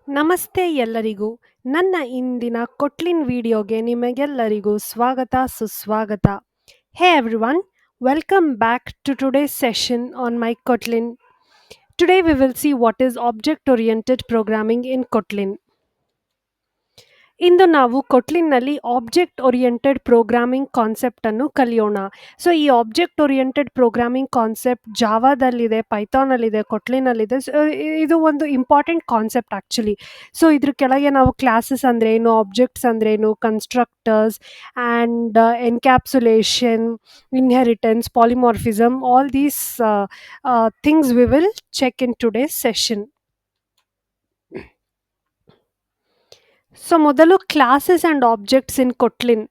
ನಮಸ್ತೆ ಎಲ್ಲರಿಗೂ. ನನ್ನ ಇಂದಿನ ಕೊಟ್ಲಿನ್ ವಿಡಿಯೋಗೆ ನಿಮಗೆಲ್ಲರಿಗೂ ಸ್ವಾಗತ ಸುಸ್ವಾಗತ. Hey everyone, welcome back to today's session on my Kotlin. Today we will see what is object-oriented programming in Kotlin. ಇಂದು ನಾವು ಕೊಟ್ಲಿನ್ನಲ್ಲಿ ಆಬ್ಜೆಕ್ಟ್ ಓರಿಯೆಂಟೆಡ್ ಪ್ರೋಗ್ರಾಮಿಂಗ್ ಕಾನ್ಸೆಪ್ಟ್ ಅನ್ನು ಕಲಿಯೋಣ. ಸೊ ಈ ಆಬ್ಜೆಕ್ಟ್ ಓರಿಯೆಂಟೆಡ್ ಪ್ರೋಗ್ರಾಮಿಂಗ್ ಕಾನ್ಸೆಪ್ಟ್ ಜಾವಾದಲ್ಲಿದೆ, ಪೈಥಾನಲ್ಲಿದೆ, ಕೊಟ್ಲಿನಲ್ಲಿದೆ. ಸೊ ಇದು ಒಂದು ಇಂಪಾರ್ಟೆಂಟ್ ಕಾನ್ಸೆಪ್ಟ್ ಆ್ಯಕ್ಚುಲಿ. ಸೊ ಇದ್ರ ಕೆಳಗೆ ನಾವು ಕ್ಲಾಸಸ್ ಅಂದರೆ ಏನು, ಆಬ್ಜೆಕ್ಟ್ಸ್ ಅಂದರೆ ಏನು, constructors and encapsulation, inheritance, polymorphism, all these things we will check in today's session. So ಮೊದಲು classes and objects in Kotlin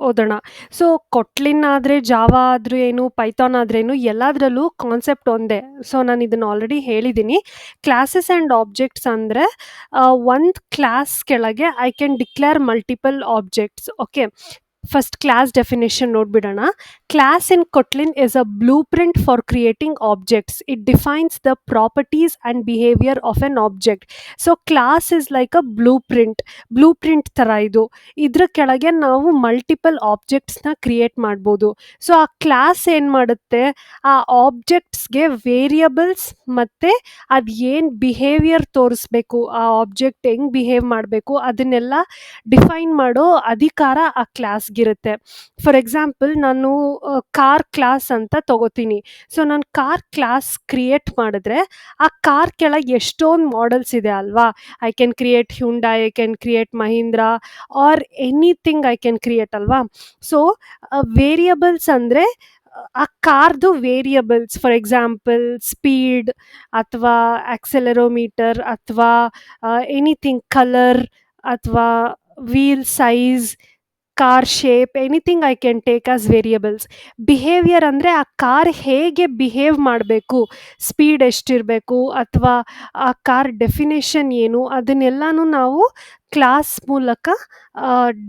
ಓದೋಣ. ಸೊ ಕೊಟ್ಲಿನ್ ಆದರೆ, ಜಾವಾ ಆದರೂ ಏನು, ಪೈಥಾನ್ ಆದ್ರೇನು, ಎಲ್ಲದರಲ್ಲೂ ಕಾನ್ಸೆಪ್ಟ್ ಒಂದೇ. ಸೊ ನಾನು ಇದನ್ನು ಆಲ್ರೆಡಿ ಹೇಳಿದ್ದೀನಿ. ಕ್ಲಾಸಸ್ ಆ್ಯಂಡ್ ಆಬ್ಜೆಕ್ಟ್ಸ್ ಅಂದರೆ ಒಂದು ಕ್ಲಾಸ್ ಕೆಳಗೆ I can declare multiple objects. Okay, first class definition ನೋಡ್ಬಿಡೋಣ. Class in Kotlin is a blueprint for creating objects. It defines the properties and behaviour of an object. So class is like a blueprint ಥರ ಇದು. ಇದ್ರ ಕೆಳಗೆ ನಾವು multiple ಆಬ್ಜೆಕ್ಟ್ಸ್ನ create ಮಾಡ್ಬೋದು. So ಆ class ಏನು ಮಾಡುತ್ತೆ, ಆ ಆಬ್ಜೆಕ್ಟ್ಸ್ಗೆ ವೇರಿಯಬಲ್ಸ್ ಮತ್ತು ಅದು ಏನು ಬಿಹೇವಿಯರ್ ತೋರಿಸ್ಬೇಕು, ಆ ಆಬ್ಜೆಕ್ಟ್ ಹೆಂಗೆ ಬಿಹೇವ್ ಮಾಡಬೇಕು, ಅದನ್ನೆಲ್ಲ ಡಿಫೈನ್ ಮಾಡೋ ಅಧಿಕಾರ ಆ ಕ್ಲಾಸ್ಗಿರುತ್ತೆ. ಫಾರ್ ಎಕ್ಸಾಂಪಲ್, ನಾನು ಕಾರ್ ಕ್ಲಾಸ್ ಅಂತ ತಗೋತೀನಿ. ಸೊ ನಾನು ಕಾರ್ ಕ್ಲಾಸ್ ಕ್ರಿಯೇಟ್ ಮಾಡಿದ್ರೆ ಆ ಕಾರ್ ಕೆಳಗೆ ಎಷ್ಟೊಂದು ಮಾಡೆಲ್ಸ್ ಇದೆ ಅಲ್ವಾ. I can create Hyundai, I can create Mahindra R anything I can create ಅಲ್ವಾ. ಸೊ ವೇರಿಯಬಲ್ಸ್ ಅಂದರೆ ಆ ಕಾರ್ದು ವೇರಿಯಬಲ್ಸ್, ಫಾರ್ ಎಕ್ಸಾಂಪಲ್ ಸ್ಪೀಡ್ ಅಥವಾ ಆಕ್ಸೆಲರೋಮೀಟರ್ ಅಥವಾ ಎನಿಥಿಂಗ್, ಕಲರ್ ಅಥವಾ wheel size, car shape, anything I can take as variables. Behaviour ಅಂದರೆ ಆ car ಹೇಗೆ ಬಿಹೇವ್ ಮಾಡಬೇಕು, ಸ್ಪೀಡ್ ಎಷ್ಟಿರಬೇಕು ಅಥವಾ ಆ ಕಾರ್ ಡೆಫಿನೇಷನ್ ಏನು, ಅದನ್ನೆಲ್ಲನೂ ನಾವು ಕ್ಲಾಸ್ ಮೂಲಕ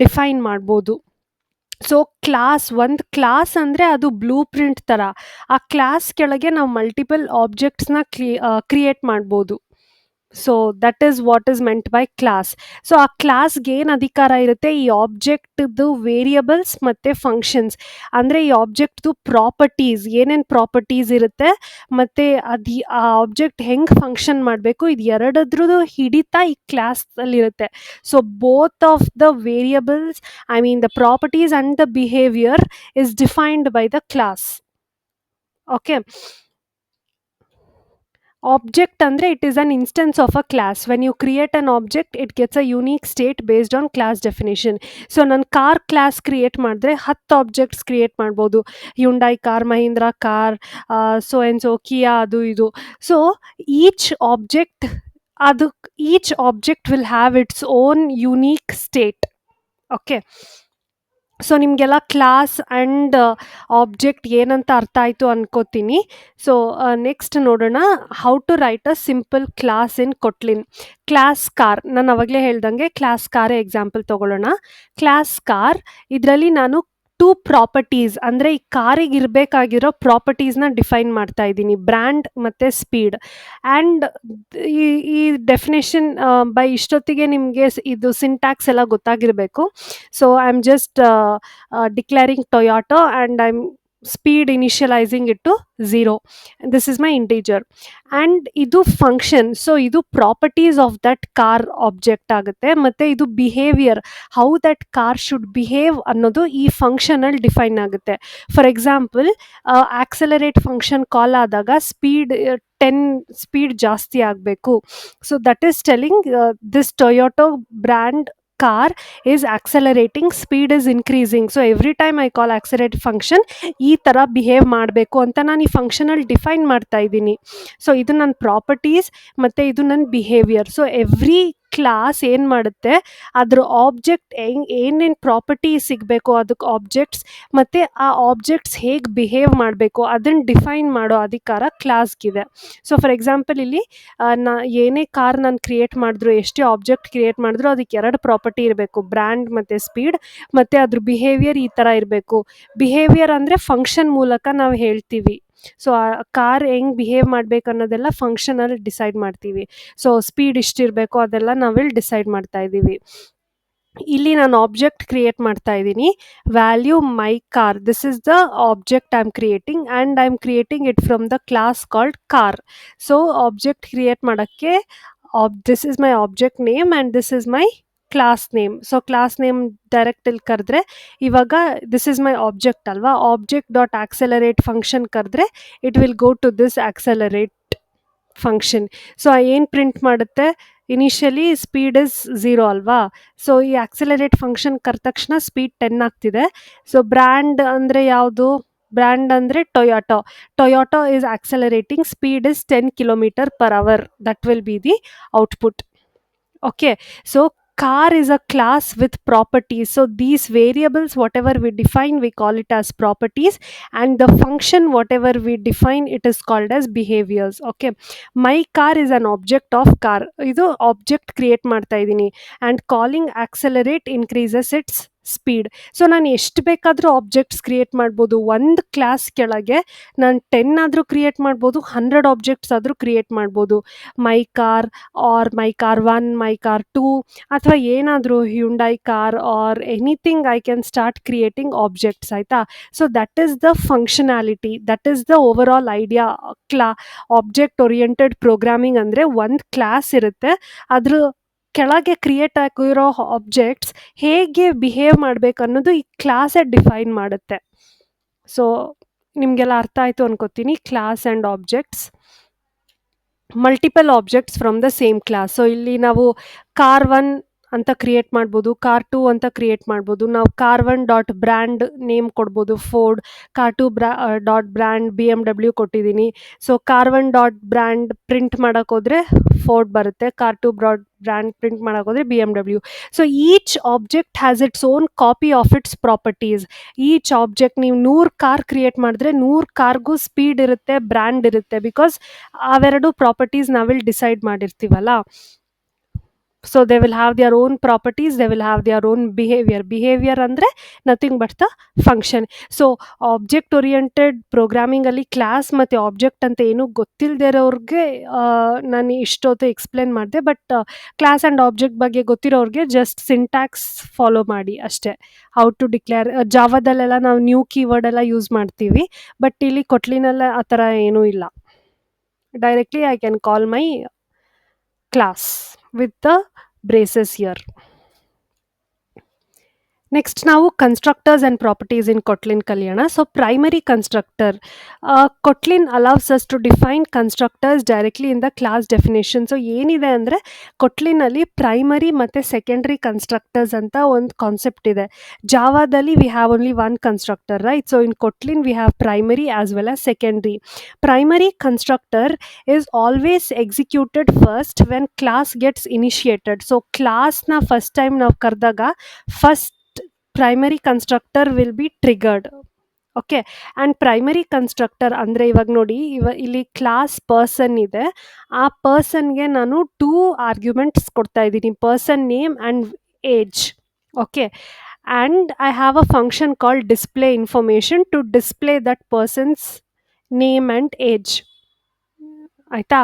ಡಿಫೈನ್ ಮಾಡ್ಬೋದು. ಸೊ ಒಂದು ಕ್ಲಾಸ್ ಅಂದರೆ ಅದು ಬ್ಲೂ ಪ್ರಿಂಟ್ ಥರ. ಆ ಕ್ಲಾಸ್ ಕೆಳಗೆ ನಾವು ಮಲ್ಟಿಪಲ್ ಆಬ್ಜೆಕ್ಟ್ಸ್ನ ಕ್ರಿಯೇಟ್ ಮಾಡ್ಬೋದು. So that is what is meant by class. So ಆ ಕ್ಲಾಸ್ಗೆ ಏನು ಅಧಿಕಾರ ಇರುತ್ತೆ, ಈ ಆಬ್ಜೆಕ್ಟ್ದು ವೇರಿಯಬಲ್ಸ್ ಮತ್ತು ಫಂಕ್ಷನ್ಸ್ ಅಂದರೆ ಈ ಆಬ್ಜೆಕ್ಟ್ದು ಪ್ರಾಪರ್ಟೀಸ್, ಏನೇನು ಪ್ರಾಪರ್ಟೀಸ್ ಇರುತ್ತೆ ಮತ್ತು ಅದು ಆ ಆಬ್ಜೆಕ್ಟ್ ಹೆಂಗೆ ಫಂಕ್ಷನ್ ಮಾಡಬೇಕು, ಇದು ಎರಡದ್ರದ್ದು ಹಿಡಿತ ಈ ಕ್ಲಾಸಲ್ಲಿರುತ್ತೆ. So both of the variables, I mean the properties and the behaviour is defined by the class. Okay, object andre it is an instance of a class. When you create an object, it gets a unique state based on class definition. So nan car class create ಮಾಡಿದ್ರೆ 10 objects create ಮಾಡ್ಬೋದು. Hyundai car, Mahindra car, so and so, Kia, ಅದು ಇದು. So each object will have its own unique state. Okay, so ನಿಮಗೆಲ್ಲ class and object ಏನಂತ ಅರ್ಥ ಆಯಿತು ಅನ್ಕೋತೀನಿ. So next ನೋಡೋಣ, how to write a simple class in Kotlin. Class car, ನಾನು ಅವಾಗಲೇ ಹೇಳ್ದಂಗೆ ಕ್ಲಾಸ್ ಕಾರೇ ಎಕ್ಸಾಂಪಲ್ ತೊಗೊಳ್ಳೋಣ. ಕ್ಲಾಸ್ ಕಾರ್ ಇದರಲ್ಲಿ ನಾನು 2 ಪ್ರಾಪರ್ಟೀಸ್ ಅಂದರೆ ಈ ಕಾರಿಗೆ ಇರಬೇಕಾಗಿರೋ ಪ್ರಾಪರ್ಟೀಸ್ನ ಡಿಫೈನ್ ಮಾಡ್ತಾ ಇದ್ದೀನಿ, ಬ್ರ್ಯಾಂಡ್ ಮತ್ತು ಸ್ಪೀಡ್. ಆ್ಯಂಡ್ ಈ ಡೆಫಿನೇಷನ್ ಬೈ ಇಷ್ಟೊತ್ತಿಗೆ ನಿಮಗೆ ಇದು ಸಿಂಟ್ಯಾಕ್ಸ್ ಎಲ್ಲ ಗೊತ್ತಾಗಿರಬೇಕು. So I am just declaring Toyota and I am speed initialising it to 0. This is my integer and ಇದು ಫಂಕ್ಷನ್. ಸೊ ಇದು properties of that car object ಆಗುತ್ತೆ ಮತ್ತು ಇದು behaviour, how that car should behave ಅನ್ನೋದು ಈ ಫಂಕ್ಷನಲ್ಲಿ define ಆಗುತ್ತೆ. For example, accelerate function call ಆದಾಗ ಸ್ಪೀಡ್ 10 ಸ್ಪೀಡ್ ಜಾಸ್ತಿ ಆಗಬೇಕು. So that is telling this Toyota brand car is accelerating, speed is increasing. So every time I call accelerate function, ಈ ಥರ behave ಮಾಡಬೇಕು ಅಂತ ನಾನು ಈ ಫಂಕ್ಷನಲ್ಲಿ ಡಿಫೈನ್ ಮಾಡ್ತಾ ಇದ್ದೀನಿ. ಸೊ ಇದು ನನ್ನ ಪ್ರಾಪರ್ಟೀಸ್ ಮತ್ತು ಇದು ನನ್ನ ಬಿಹೇವಿಯರ್. ಸೊ ಎವ್ರಿ ಕ್ಲಾಸ್ ಏನು ಮಾಡುತ್ತೆ, ಅದ್ರ ಆಬ್ಜೆಕ್ಟ್ ಏನೇನು ಪ್ರಾಪರ್ಟಿ ಸಿಗಬೇಕು ಅದಕ್ಕೆ ಆಬ್ಜೆಕ್ಟ್ಸ್ ಮತ್ತು ಆ ಆಬ್ಜೆಕ್ಟ್ಸ್ ಹೇಗೆ ಬಿಹೇವ್ ಮಾಡಬೇಕು ಅದನ್ನು ಡಿಫೈನ್ ಮಾಡೋ ಅಧಿಕಾರ ಕ್ಲಾಸ್ಗಿದೆ. ಸೊ ಫಾರ್ ಎಕ್ಸಾಂಪಲ್ ಇಲ್ಲಿ ಏನೇ ಕಾರ್ ನಾನು ಕ್ರಿಯೇಟ್ ಮಾಡಿದ್ರು, ಎಷ್ಟೇ ಆಬ್ಜೆಕ್ಟ್ ಕ್ರಿಯೇಟ್ ಮಾಡಿದ್ರು ಅದಕ್ಕೆ 2 ಪ್ರಾಪರ್ಟಿ ಇರಬೇಕು, ಬ್ರ್ಯಾಂಡ್ ಮತ್ತು ಸ್ಪೀಡ್, ಮತ್ತು ಅದ್ರ ಬಿಹೇವಿಯರ್ ಈ ಥರ ಇರಬೇಕು. ಬಿಹೇವಿಯರ್ ಅಂದರೆ ಫಂಕ್ಷನ್ ಮೂಲಕ ನಾವು ಹೇಳ್ತೀವಿ. ಸೊ ಆ ಕಾರ್ ಹೆಂಗೆ ಬಿಹೇವ್ ಮಾಡ್ಬೇಕು ಅನ್ನೋದೆಲ್ಲ ಫಂಕ್ಷನಲ್ಲಿ ಡಿಸೈಡ್ ಮಾಡ್ತೀವಿ. ಸೊ ಸ್ಪೀಡ್ ಇಷ್ಟಿರಬೇಕು ಅದೆಲ್ಲ ನಾವಿಲ್ಲಿ ಡಿಸೈಡ್ ಮಾಡ್ತಾ ಇದ್ದೀವಿ. ಇಲ್ಲಿ ನಾನು ಆಬ್ಜೆಕ್ಟ್ ಕ್ರಿಯೇಟ್ ಮಾಡ್ತಾ ಇದ್ದೀನಿ. Value my car, this is the object I am creating and I am creating it from the class called car. So object create ಮಾಡೋಕ್ಕೆ this is my object name and this is my class name. So class name direct ಇಲ್ಲಿ ಕರೆದ್ರೆ ಇವಾಗ this is my object ಅಲ್ವಾ, object dot accelerate function ಕರೆದ್ರೆ it will go to this accelerate function. So ಏನು print ಮಾಡುತ್ತೆ, initially speed is 0 ಅಲ್ವಾ. So ಈ ಆಕ್ಸೆಲರೇಟ್ function ಕರೆದ ತಕ್ಷಣ ಸ್ಪೀಡ್ 10 ಆಗ್ತಿದೆ. ಸೊ ಬ್ರ್ಯಾಂಡ್ ಅಂದರೆ ಯಾವುದು, ಬ್ರ್ಯಾಂಡ್ ಅಂದರೆ Toyota. Toyota is accelerating, speed is 10 km/h. That will be the output. Okay, so car is a class with properties. So these variables whatever we define we call it as properties, and the function whatever we define it is called as behaviors. Okay, my car is an object of car. Idu object create ಮಾಡ್ತಾ ಇದ್ದೀನಿ, and calling accelerate increases its speed. So ನಾನು ಎಷ್ಟು ಬೇಕಾದರೂ objects create ಮಾಡ್ಬೋದು. ಒಂದು class ಕೆಳಗೆ ನಾನು 10 ಆದರೂ ಕ್ರಿಯೇಟ್ ಮಾಡ್ಬೋದು, 100 ಆಬ್ಜೆಕ್ಟ್ಸ್ ಆದರೂ ಕ್ರಿಯೇಟ್ ಮಾಡ್ಬೋದು. My car or my car 1, my car 2 ಅಥವಾ ಏನಾದರೂ Hyundai car or anything I can start creating objects, ಆಯಿತಾ. So that is the functionality, that is the overall idea. Object oriented programming ಅಂದರೆ ಒಂದು class ಇರುತ್ತೆ, ಅದ್ರ ಕೆಳಗೆ create ಆಗಿರೋ objects ಹೇಗೆ ಬಿಹೇವ್ ಮಾಡಬೇಕು ಅನ್ನೋದು ಈ ಕ್ಲಾಸೇ ಡಿಫೈನ್ ಮಾಡುತ್ತೆ. ಸೊ ನಿಮಗೆಲ್ಲ ಅರ್ಥ ಆಯಿತು ಅನ್ಕೋತೀನಿ. Class and objects, multiple objects from the same class. So ಇಲ್ಲಿ ನಾವು ಕಾರ್ 1 ಅಂತ ಕ್ರಿಯೇಟ್ ಮಾಡ್ಬೋದು, ಕಾರ್ 2 ಅಂತ ಕ್ರಿಯೇಟ್ ಮಾಡ್ಬೋದು. ನಾವು ಕಾರ್ 1 ಡಾಟ್ ಬ್ರ್ಯಾಂಡ್ ನೇಮ್ ಕೊಡ್ಬೋದು Ford, car 2 dot brand BMW ಕೊಟ್ಟಿದ್ದೀನಿ. So car 1 dot brand print ಮಾಡೋಕ್ಕೋದ್ರೆ ಫೋರ್ಡ್ ಬರುತ್ತೆ, ಕಾರ್ 2 ಬ್ರ್ಯಾಂಡ್ ಪ್ರಿಂಟ್ ಮಾಡೋಕ್ಕೋದ್ರೆ BMW. So each object has its own copy of its properties. Each object ನೀವು 100 car create ಮಾಡಿದ್ರೆ 100 ಕಾರ್ಗೂ speed ಇರುತ್ತೆ, brand ಇರುತ್ತೆ, because ಅವೆರಡು ಪ್ರಾಪರ್ಟೀಸ್ ನಾವಿಲ್ಲಿ ಡಿಸೈಡ್ ಮಾಡಿರ್ತೀವಲ್ಲ. So they will have their own properties, they will have their own behavior. Behavior ಅಂದರೆ nothing but the function. So object oriented ಪ್ರೋಗ್ರಾಮಿಂಗಲ್ಲಿ ಕ್ಲಾಸ್ ಮತ್ತು ಆಬ್ಜೆಕ್ಟ್ ಅಂತ ಏನೂ ಗೊತ್ತಿಲ್ಲದಿರೋರಿಗೆ ನಾನು ಇಷ್ಟೊತ್ತು ಎಕ್ಸ್ಪ್ಲೇನ್ ಮಾಡಿದೆ. ಬಟ್ ಕ್ಲಾಸ್ ಆ್ಯಂಡ್ ಆಬ್ಜೆಕ್ಟ್ ಬಗ್ಗೆ ಗೊತ್ತಿರೋರಿಗೆ ಜಸ್ಟ್ ಸಿಂಟ್ಯಾಕ್ಸ್ ಫಾಲೋ ಮಾಡಿ ಅಷ್ಟೇ. ಹೌ ಟು ಡಿಕ್ಲೇರ್, ಜಾವಾದಲ್ಲೆಲ್ಲ ನಾವು ನ್ಯೂ ಕೀವರ್ಡ್ ಎಲ್ಲ ಯೂಸ್ ಮಾಡ್ತೀವಿ, ಬಟ್ ಇಲ್ಲಿ ಕೊಟ್ಲಿನೆಲ್ಲ ಆ ಥರ ಏನೂ ಇಲ್ಲ. Directly I can call my class with the braces here. Next ನಾವು constructors and properties in Kotlin ಕಲಿಯೋಣ. So primary constructor, Kotlin allows us to define constructors directly in the class definition. So ಏನಿದೆ ಅಂದರೆ ಕೊಟ್ಲಿನಲ್ಲಿ primary ಮತ್ತು secondary constructors ಅಂತ ಒಂದು concept ಇದೆ. ಜಾವಾದಲ್ಲಿ we have only one constructor, right. So in Kotlin we have primary as well as secondary. Primary constructor is always executed first when class gets initiated. So ಕ್ಲಾಸ್ನ first time ನಾವು ಕರೆದಾಗ first primary constructor will be triggered. Okay, and primary constructor ಅಂದರೆ ಇವಾಗ ನೋಡಿ, ಇಲ್ಲಿ class person ಇದೆ, ಆ ಪರ್ಸನ್ಗೆ ನಾನು 2 ಆರ್ಗ್ಯುಮೆಂಟ್ಸ್ ಕೊಡ್ತಾ ಇದ್ದೀನಿ, person name and age. Okay, and I have a function called display information to display that person's name and age. ಆಯಿತಾ.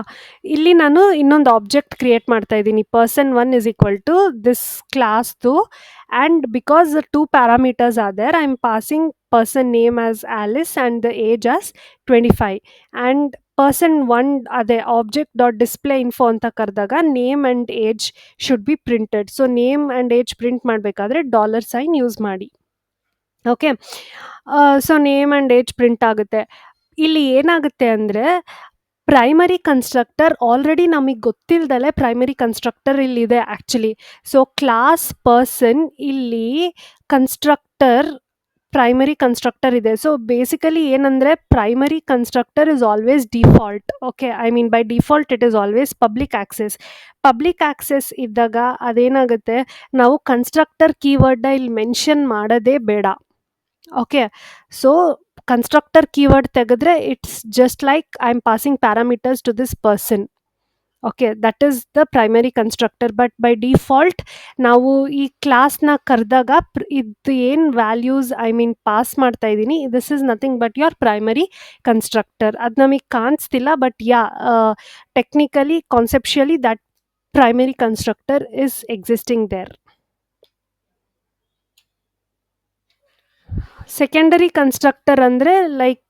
ಇಲ್ಲಿ ನಾನು ಇನ್ನೊಂದು ಆಬ್ಜೆಕ್ಟ್ ಕ್ರಿಯೇಟ್ ಮಾಡ್ತಾ ಇದ್ದೀನಿ, person 1 is equal to this ಕ್ಲಾಸ್ದು, and because 2 parameters are there, I am passing person name as Alice and the age as 25. And person 1 ಅದೇ object dot display info ಅಂತ ಕರೆದಾಗ name and age should be printed. So name and age print ಮಾಡಬೇಕಾದ್ರೆ $sign use ಮಾಡಿ. Okay, so name and age print ಆಗುತ್ತೆ. ಇಲ್ಲಿ ಏನಾಗುತ್ತೆ ಅಂದರೆ primary constructor already ನಮಗೆ ಗೊತ್ತಿಲ್ಲದಲೇ ಪ್ರೈಮರಿ ಕನ್ಸ್ಟ್ರಕ್ಟರ್ ಇಲ್ಲಿದೆ ಆ್ಯಕ್ಚುಲಿ. ಸೊ ಕ್ಲಾಸ್ ಪರ್ಸನ್ ಇಲ್ಲಿ ಕನ್ಸ್ಟ್ರಕ್ಟರ್ ಪ್ರೈಮರಿ ಕನ್ಸ್ಟ್ರಕ್ಟರ್ ಇದೆ. ಸೊ ಬೇಸಿಕಲಿ ಏನಂದರೆ primary constructor is always default. Okay, I mean by default it is always public access. Public access ಇದ್ದಾಗ ಅದೇನಾಗುತ್ತೆ, ನಾವು constructor ಕೀವರ್ಡ್ನ ಇಲ್ಲಿ mention ಮಾಡೋದೇ ಬೇಡ. ಓಕೆ, ಸೊ ಕನ್ಸ್ಟ್ರಕ್ಟರ್ ಕೀವರ್ಡ್ ತೆಗೆದ್ರೆ it's just like I am passing parameters to this person. Okay, that is the primary constructor. But by default ನಾವು ಈ ಕ್ಲಾಸ್ನ ಕರೆದಾಗ ಇದು ಏನು ವ್ಯಾಲ್ಯೂಸ್ ಐ ಮೀನ್ ಪಾಸ್ ಮಾಡ್ತಾ ಇದ್ದೀನಿ, this is nothing but your primary constructor. ಅದು ನಮಗೆ ಕಾಣಿಸ್ತಿಲ್ಲ, but yeah, technically conceptually that primary constructor is existing there. Secondary constructor andre like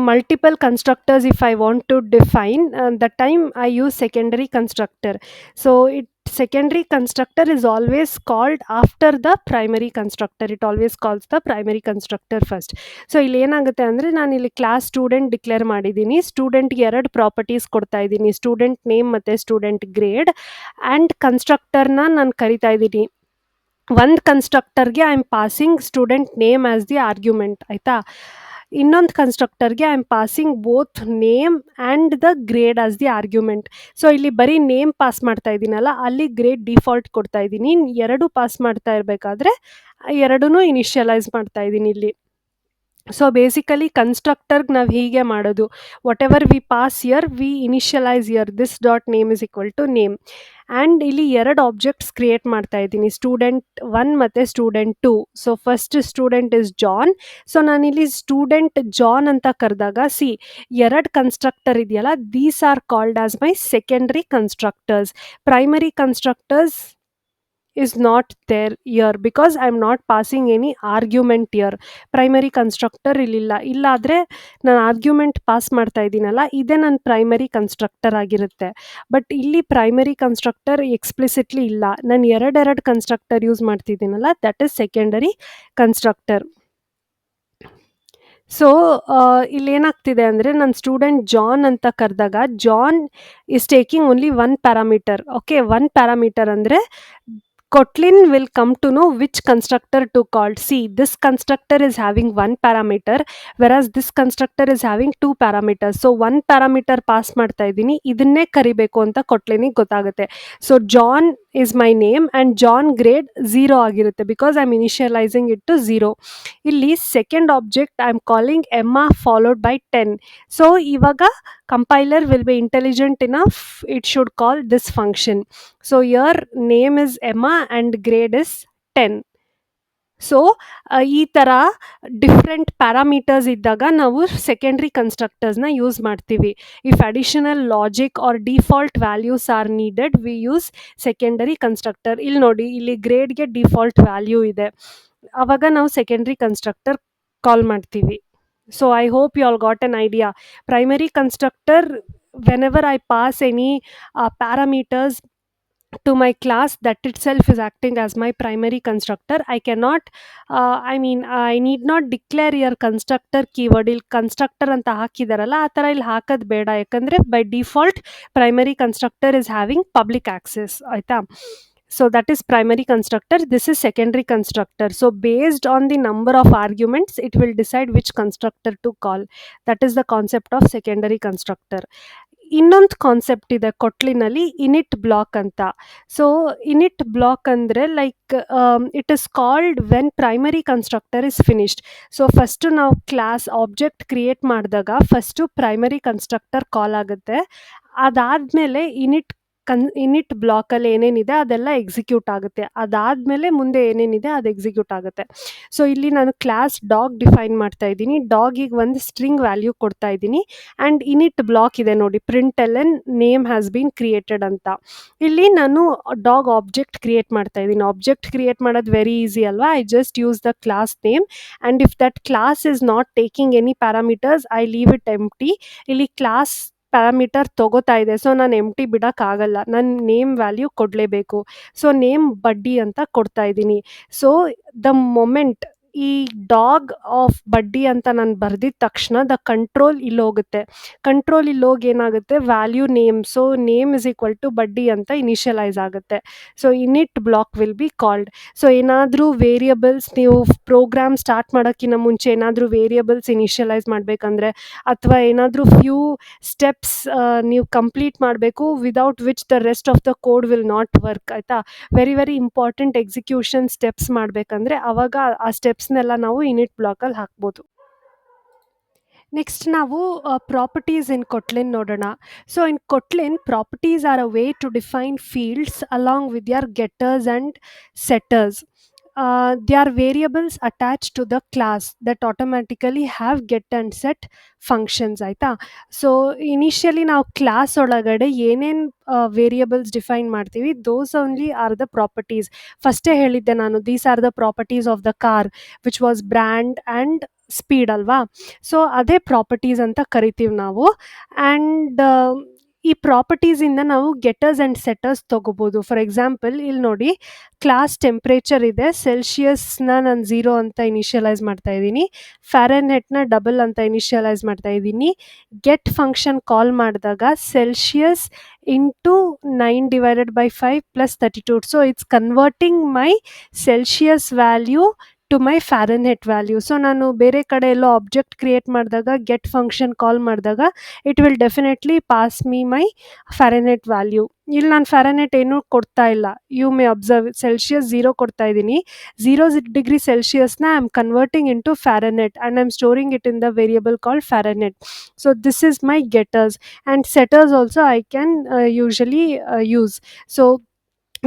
multiple constructors if I want to define, that time I use secondary constructor. So it secondary constructor is always called after the primary constructor. It always calls the primary constructor first. So ಇಲ್ಲಿ ಏನಾಗುತ್ತೆ ಅಂದರೆ, ನಾನು ಇಲ್ಲಿ class student declare ಮಾಡಿದ್ದೀನಿ. ಸ್ಟೂಡೆಂಟ್ಗೆ 2 properties ಕೊಡ್ತಾ ಇದ್ದೀನಿ, student name ಮತ್ತು student grade. And ಕನ್ಸ್ಟ್ರಕ್ಟರ್ನ ನಾನು ಕರಿತಾ ಇದ್ದೀನಿ. ಒಂದು ಕನ್ಸ್ಟ್ರಕ್ಟರ್ಗೆ I am passing student name as the argument, ಆಯಿತಾ. ಇನ್ನೊಂದು ಕನ್ಸ್ಟ್ರಕ್ಟರ್ಗೆ I am passing both name and the grade as the argument. So ಇಲ್ಲಿ ಬರೀ ನೇಮ್ ಪಾಸ್ ಮಾಡ್ತಾ ಇದ್ದೀನಲ್ಲ, ಅಲ್ಲಿ ಗ್ರೇಡ್ ಡಿಫಾಲ್ಟ್ ಕೊಡ್ತಾ ಇದ್ದೀನಿ. 2 ಪಾಸ್ ಮಾಡ್ತಾ ಇರಬೇಕಾದ್ರೆ 2 ಇನಿಷಿಯಲೈಸ್ ಮಾಡ್ತಾ ಇದ್ದೀನಿ ಇಲ್ಲಿ. ಸೊ ಬೇಸಿಕಲಿ ಕನ್ಸ್ಟ್ರಕ್ಟರ್ಗೆ ನಾವು ಹೀಗೆ ಮಾಡೋದು, whatever we pass here we initialise here this dot name is equal to name. And ಇಲ್ಲಿ 2 ಆಬ್ಜೆಕ್ಟ್ಸ್ ಕ್ರಿಯೇಟ್ ಮಾಡ್ತಾ ಇದ್ದೀನಿ, ಸ್ಟೂಡೆಂಟ್ 1 ಮತ್ತು student 2. So first student is John. So ನಾನಿಲ್ಲಿ ಸ್ಟೂಡೆಂಟ್ ಜಾನ್ ಅಂತ ಕರೆದಾಗ ಸಿ 2 ಕನ್ಸ್ಟ್ರಕ್ಟರ್ ಇದೆಯಲ್ಲ, these are called as my secondary constructors. Primary constructors is not there here because I am not passing any argument here. Primary constructor ಇಲ್ಲಿಲ್ಲ. ಇಲ್ಲಾದರೆ ನಾನು argument pass ಮಾಡ್ತಾ ಇದ್ದೀನಲ್ಲ, ಇದೇ ನನ್ನ ಪ್ರೈಮರಿ ಕನ್ಸ್ಟ್ರಕ್ಟರ್ ಆಗಿರುತ್ತೆ. ಬಟ್ ಇಲ್ಲಿ ಪ್ರೈಮರಿ ಕನ್ಸ್ಟ್ರಕ್ಟರ್ ಎಕ್ಸ್ಪ್ಲಿಸಿಟ್ಲಿ ಇಲ್ಲ, ನಾನು 2 ಕನ್ಸ್ಟ್ರಕ್ಟರ್ ಯೂಸ್ ಮಾಡ್ತಿದ್ದೀನಲ್ಲ, that is secondary constructor. So ಇಲ್ಲೇನಾಗ್ತಿದೆ ಅಂದರೆ, ನಾನು ಸ್ಟೂಡೆಂಟ್ ಜಾನ್ ಅಂತ ಕರೆದಾಗ John is taking only 1 parameter. Okay, 1 parameter ಅಂದರೆ Kotlin will come to know which constructor to call. See, this constructor is having 1 parameter, whereas this constructor is having 2 parameters. So 1 parameter pass ಮಾಡ್ತಾ ಇದ್ದೀನಿ, ಇದನ್ನೇ ಕರಿಬೇಕು ಅಂತ ಕೊಟ್ಲಿನಿಗೆ ಗೊತ್ತಾಗುತ್ತೆ. So John is my name and John grade 0 ಆಗಿರುತ್ತೆ because I'm initializing it to 0. ಇಲ್ಲಿ second object I am calling Emma followed by 10. So ಇವಾಗ compiler will be intelligent enough, it should call this function. So your name is Emma and grade is 10. So ಈ ಥರ different parameters ಇದ್ದಾಗ ನಾವು secondary ಕನ್ಸ್ಟ್ರಕ್ಟರ್ಸ್ನ use ಮಾಡ್ತೀವಿ. If additional logic or default values are needed we use secondary constructor. ಇಲ್ಲಿ ನೋಡಿ, ಇಲ್ಲಿ ಗ್ರೇಡ್ಗೆ default value ಇದೆ, ಆವಾಗ ನಾವು ಸೆಕೆಂಡ್ರಿ ಕನ್ಸ್ಟ್ರಕ್ಟರ್ ಕಾಲ್ ಮಾಡ್ತೀವಿ. So I hope you all got an idea. Primary constructor, whenever I pass any parameters to my class, that itself is acting as my primary constructor. I cannot I need not declare your constructor keyword. ಇಲ್ಲಿ constructor ಅಂತ ಹಾಕಿದಾರಲ್ಲ, ಆ ಥರ ಇಲ್ಲಿ ಹಾಕೋದು ಬೇಡ, ಯಾಕಂದರೆ by default primary constructor is having public access, ಆಯಿತಾ. So that is primary constructor, this is secondary constructor. So based on the number of arguments it will decide which constructor to call. That is the concept of secondary constructor. ಇನ್ನೊಂದು concept ಇದೆ ಕೊಟ್ಲಿನಲ್ಲಿ, init block ಅಂತ. So init block ಅಂದರೆ like it is called when primary constructor is finished. So first ನಾವು class object create ಮಾಡಿದಾಗ first primary constructor ಕಾಲ್ ಆಗುತ್ತೆ, ಅದಾದಮೇಲೆ init ಬ್ಲಾಕಲ್ಲಿ ಏನೇನಿದೆ ಅದೆಲ್ಲ ಎಕ್ಸಿಕ್ಯೂಟ್ ಆಗುತ್ತೆ, ಅದಾದಮೇಲೆ ಮುಂದೆ ಏನೇನಿದೆ ಅದು ಎಕ್ಸಿಕ್ಯೂಟ್ ಆಗುತ್ತೆ. ಸೊ ಇಲ್ಲಿ ನಾನು ಕ್ಲಾಸ್ ಡಾಗ್ ಡಿಫೈನ್ ಮಾಡ್ತಾ ಇದ್ದೀನಿ, ಡಾಗಿಗೆ ಒಂದು ಸ್ಟ್ರಿಂಗ್ ವ್ಯಾಲ್ಯೂ ಕೊಡ್ತಾ ಇದ್ದೀನಿ. ಆ್ಯಂಡ್ ಇನಿಟ್ ಬ್ಲಾಕ್ ಇದೆ ನೋಡಿ, println name has been created ಅಂತ. ಇಲ್ಲಿ ನಾನು ಡಾಗ್ ಆಬ್ಜೆಕ್ಟ್ ಕ್ರಿಯೇಟ್ ಮಾಡ್ತಾ ಇದ್ದೀನಿ. ಆಬ್ಜೆಕ್ಟ್ ಕ್ರಿಯೇಟ್ ಮಾಡೋದು ವೆರಿ ಈಸಿ ಅಲ್ವಾ, I just use the class name and if that class is not taking any parameters I leave it empty. ಇಲ್ಲಿ class parameter ತೊಗೋತಾ ಇದೆ, so ನಾನು ಎಂಟಿ ಬಿಡೋಕ್ಕಾಗಲ್ಲ, ನನ್ನ ನೇಮ್ ವ್ಯಾಲ್ಯೂ ಕೊಡಲೇಬೇಕು. So name ಬಡ್ಡಿ ಅಂತ ಕೊಡ್ತಾ ಇದ್ದೀನಿ. ಸೊ ದ ಮೊಮೆಂಟ್ ಈ ಡಾಗ್ ಆಫ್ ಬಡ್ಡಿ ಅಂತ ನಾನು ಬರೆದಿದ ತಕ್ಷಣ ದ ಕಂಟ್ರೋಲ್ ಇಲ್ಲಿ ಹೋಗುತ್ತೆ. ಕಂಟ್ರೋಲ್ ಇಲ್ಲಿ ಹೋಗಿ ಏನಾಗುತ್ತೆ, value name, so name is equal to buddy ಅಂತ ಇನಿಷಿಯಲೈಸ್ ಆಗುತ್ತೆ. So init block will be called. So ಏನಾದರೂ ವೇರಿಯಬಲ್ಸ್ ನೀವು ಪ್ರೋಗ್ರಾಮ್ ಸ್ಟಾರ್ಟ್ ಮಾಡೋಕ್ಕಿಂತ ಮುಂಚೆ ಏನಾದರೂ ವೇರಿಯಬಲ್ಸ್ ಇನಿಷಿಯಲೈಸ್ ಮಾಡಬೇಕಂದ್ರೆ, ಅಥವಾ ಏನಾದರೂ ಫ್ಯೂ ಸ್ಟೆಪ್ಸ್ ನೀವು ಕಂಪ್ಲೀಟ್ ಮಾಡಬೇಕು, without which the rest of the code will not work, ಆಯಿತಾ. Very very important execution steps ಮಾಡಬೇಕಂದ್ರೆ ಆವಾಗ ಆ ಸ್ಟೆಪ್ಸ್ನೆಲ್ಲ ನಾವು ಇನಿಟ್ ಬ್ಲಾಕಲ್ಲಿ ಹಾಕ್ಬೋದು. ನೆಕ್ಸ್ಟ್ ನಾವು ಪ್ರಾಪರ್ಟೀಸ್ ಇನ್ ಕೊಟ್ಲಿನ್ ನೋಡೋಣ. So in Kotlin properties are a way to define fields along with your getters and setters. They are variables attached to the class that automatically have get and set functions ಆಯಿತಾ. So initially ನಾವು class ಒಳಗಡೆ ಏನೇನು variables define ಮಾಡ್ತೀವಿ ದೋಸ್ only are the properties. ಫಸ್ಟೇ ಹೇಳಿದ್ದೆ ನಾನು, these are the properties of the car which was brand and speed ಅಲ್ವಾ. So ಅದೇ ಪ್ರಾಪರ್ಟೀಸ್ ಅಂತ ಕರಿತೀವಿ ನಾವು. ಆ್ಯಂಡ್ ಈ ಪ್ರಾಪರ್ಟೀಸಿಂದ ನಾವು ಗೆಟರ್ಸ್ ಆ್ಯಂಡ್ ಸೆಟರ್ಸ್ ತೊಗೋಬೋದು. ಫಾರ್ ಎಕ್ಸಾಂಪಲ್ ಇಲ್ಲಿ ನೋಡಿ, ಕ್ಲಾಸ್ ಟೆಂಪ್ರೇಚರ್ ಇದೆ, ಸೆಲ್ಸಿಯಸ್ನ ನಾನು 0 ಅಂತ ಇನಿಷಿಯಲೈಸ್ ಮಾಡ್ತಾ ಇದ್ದೀನಿ, ಫ್ಯಾರನ್ಹೀಟ್ನ ಡಬಲ್ ಅಂತ ಇನಿಷಿಯಲೈಸ್ ಮಾಡ್ತಾ ಇದ್ದೀನಿ. ಗೆಟ್ ಫಂಕ್ಷನ್ ಕಾಲ್ ಮಾಡಿದಾಗ Celsius into 9/5 + 32. So it's converting my Celsius value to my Fahrenheit value. So ನಾನು ಬೇರೆ ಕಡೆ ಎಲ್ಲೋ ಆಬ್ಜೆಕ್ಟ್ ಕ್ರಿಯೇಟ್ ಮಾಡಿದಾಗ ಗೆಟ್ ಫಂಕ್ಷನ್ ಕಾಲ್ ಮಾಡಿದಾಗ it will definitely pass me my Fahrenheit value. ಇಲ್ಲಿ ನಾನು ಫ್ಯಾರನ್ಹೀಟ್ ಏನೂ ಕೊಡ್ತಾ ಇಲ್ಲ, ಯು ಮೇ ಅಬ್ಸರ್ವ್ ಸೆಲ್ಸಿಯಸ್ 0 ಕೊಡ್ತಾ ಇದ್ದೀನಿ. 0 ಡಿಗ್ರಿ ಸೆಲ್ಸಿಯಸ್ನ I am converting into Fahrenheit and I am storing it in the variable called Fahrenheit. So this is my getters and setters also I can usually use. So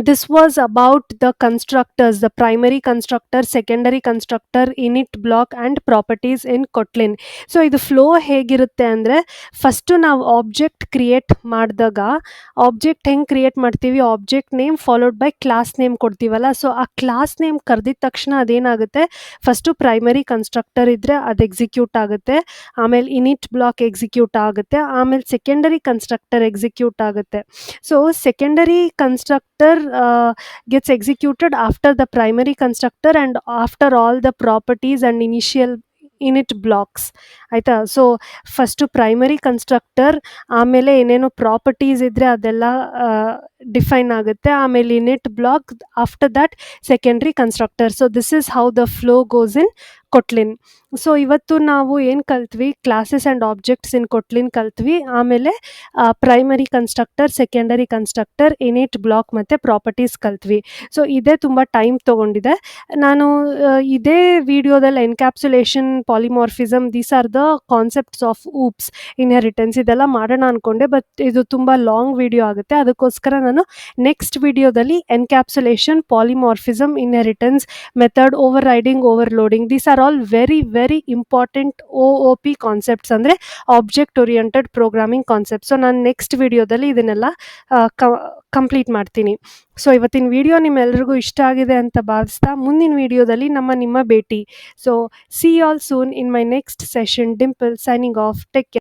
this was about the constructors, the primary constructor, secondary constructor, init block and properties in Kotlin. So ಇದು flow ಹೇಗಿರುತ್ತೆ ಅಂದರೆ, first ನಾವು object create ಮಾಡಿದಾಗ object ಹೆಂಗೆ create ಮಾಡ್ತೀವಿ, object name followed by class name ಕೊಡ್ತೀವಲ್ಲ. So ಆ class name ಕರೆದಿದ ತಕ್ಷಣ ಅದೇನಾಗುತ್ತೆ, ಫಸ್ಟು ಪ್ರೈಮರಿ ಕನ್ಸ್ಟ್ರಕ್ಟರ್ ಇದ್ದರೆ ಅದು ಎಕ್ಸಿಕ್ಯೂಟ್ ಆಗುತ್ತೆ, ಆಮೇಲೆ ಇನಿಟ್ ಬ್ಲಾಕ್ ಎಕ್ಸಿಕ್ಯೂಟ್ ಆಗುತ್ತೆ, ಆಮೇಲೆ ಸೆಕೆಂಡರಿ ಕನ್ಸ್ಟ್ರಕ್ಟರ್ ಎಕ್ಸಿಕ್ಯೂಟ್ ಆಗುತ್ತೆ. So secondary constructor gets executed after the primary constructor and after all the properties and initial init blocks ಆಯಿತಾ. ಸೊ ಫಸ್ಟು ಪ್ರೈಮರಿ ಕನ್ಸ್ಟ್ರಕ್ಟರ್, ಆಮೇಲೆ ಏನೇನೋ ಪ್ರಾಪರ್ಟೀಸ್ ಇದ್ದರೆ ಅದೆಲ್ಲ ಡಿಫೈನ್ ಆಗುತ್ತೆ, ಆಮೇಲೆ init block, after that secondary constructor. So this is how the flow goes in Kotlin. So ಇವತ್ತು ನಾವು ಏನು ಕಲ್ತ್ವಿ, classes and objects in Kotlin ಕಲ್ತ್ವಿ, ಆಮೇಲೆ primary constructor, secondary constructor, init block ಮತ್ತು ಪ್ರಾಪರ್ಟೀಸ್ ಕಲ್ತ್ವಿ. ಸೊ ಇದೇ ತುಂಬ ಟೈಮ್ ತೊಗೊಂಡಿದೆ. ನಾನು ಇದೇ ವಿಡಿಯೋದಲ್ಲಿ encapsulation, polymorphism, these are the concepts of OOPs, inheritance ಇದೆಲ್ಲ ಮಾಡೋಣ ಅಂದ್ಕೊಂಡೆ, ಬಟ್ ಇದು ತುಂಬ ಲಾಂಗ್ ವಿಡಿಯೋ ಆಗುತ್ತೆ. ಅದಕ್ಕೋಸ್ಕರ ನಾನು ನೆಕ್ಸ್ಟ್ ವಿಡಿಯೋದಲ್ಲಿ encapsulation, polymorphism, inheritance, method, overriding, overloading, these are all very important OOP concepts, ಅಂದರೆ object oriented programming concept. So ನಾನು ನೆಕ್ಸ್ಟ್ ವಿಡಿಯೋದಲ್ಲಿ ಇದನ್ನೆಲ್ಲ ಕಂಪ್ಲೀಟ್ ಮಾಡ್ತೀನಿ. ಸೊ ಇವತ್ತಿನ ವಿಡಿಯೋ ನಿಮ್ಮೆಲ್ರಿಗೂ ಇಷ್ಟ ಆಗಿದೆ ಅಂತ ಭಾವಿಸ್ತಾ ಮುಂದಿನ ವಿಡಿಯೋದಲ್ಲಿ ನಿಮ್ಮ ಭೇಟಿ. So C all soon in my next session. Dimple signing off. Take care.